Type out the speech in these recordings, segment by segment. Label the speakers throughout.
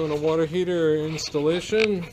Speaker 1: Doing a water heater installation.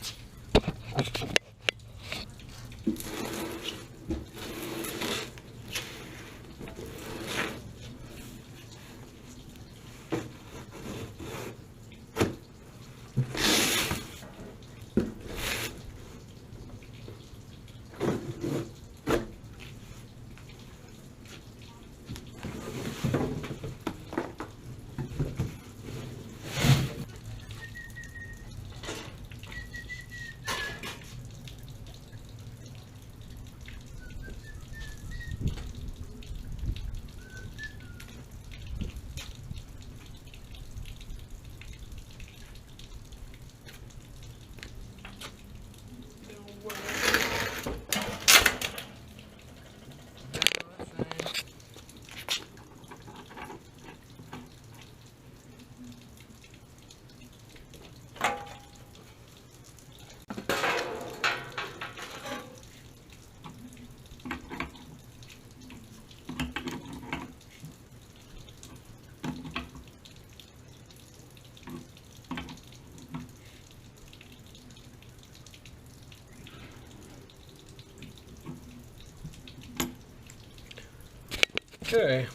Speaker 1: Okay,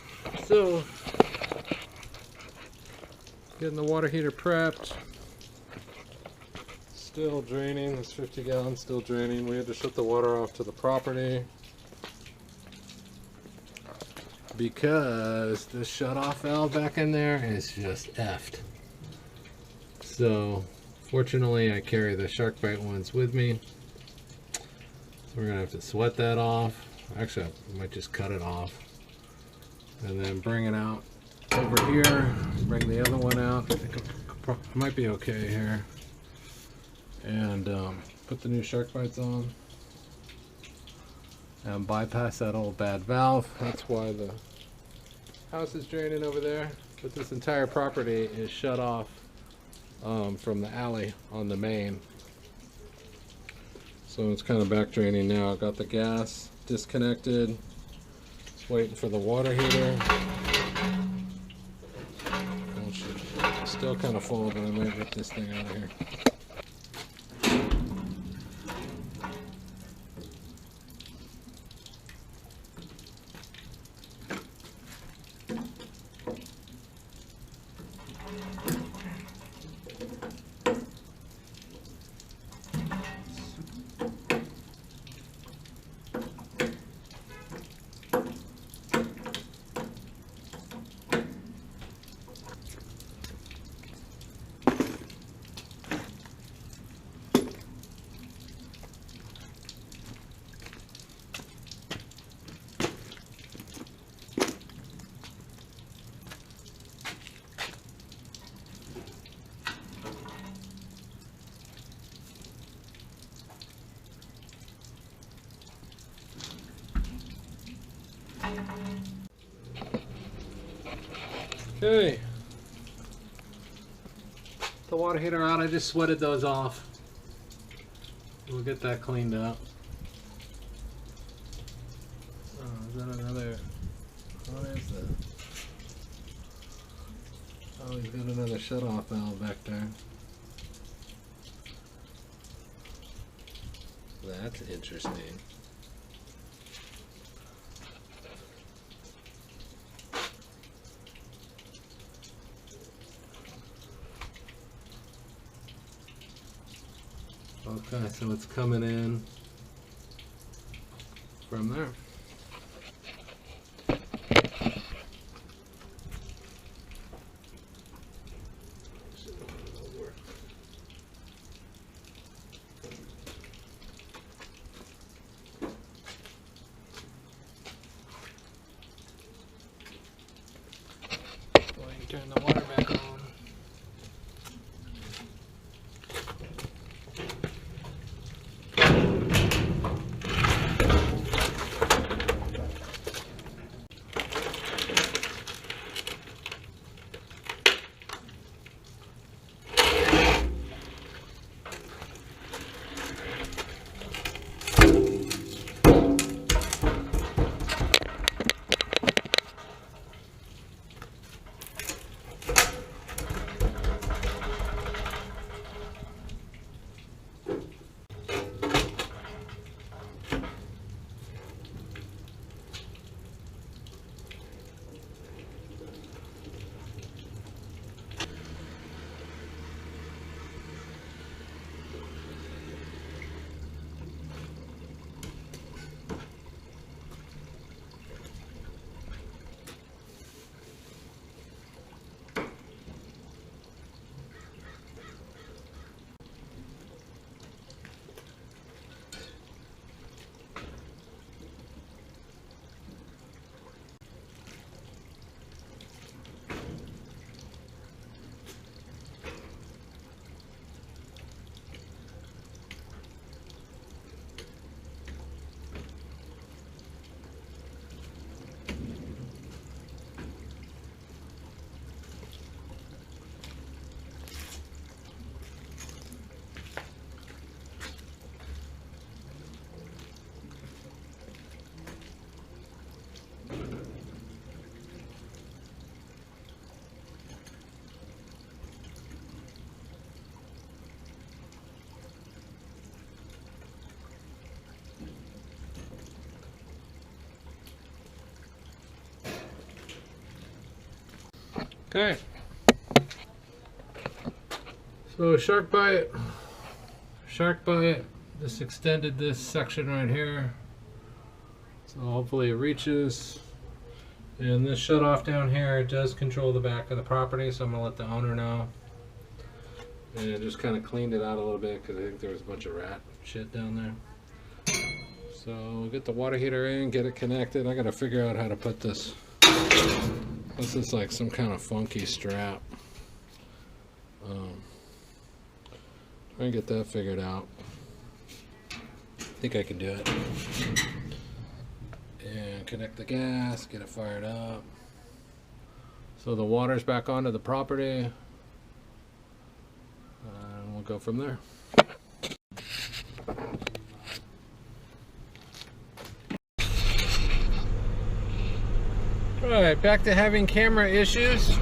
Speaker 1: so getting the water heater prepped. Still draining, this 50 gallon still draining. We had to shut the water off to the property because the shut off valve back in there is just effed. So fortunately I carry the shark-byte ones with me. So we're gonna have to sweat that off. Actually I might just cut it off and then bring it out over here, bring the other one out. I think it might be okay here. And put the new shark-bytes on and bypass that old bad valve. That's why the house is draining over there, but this entire property is shut off from the alley on the main, so it's kind of back draining now. I got the gas disconnected, just waiting for the water heater. Still kind of full, but I might get this thing out of here. Okay, the water heater out. I just sweated those off. We'll get that cleaned up. Oh, is that another? What is that? Oh, he's got another shut-off valve back there. That's interesting. Okay, so it's coming in from there. Turn the water back on. Okay. So shark-byte, just extended this section right here. So hopefully it reaches. And this shut off down here does control the back of the property, so I'm going to let the owner know. And just kind of cleaned it out a little bit because I think there was a bunch of rat shit down there. So we'll get the water heater in, get it connected. I got to figure out how to put this. This is like some kind of funky strap. Try and get that figured out. I think I can do it. And connect the gas, get it fired up. So the water's back onto the property. And we'll go from there. Alright, back to having camera issues.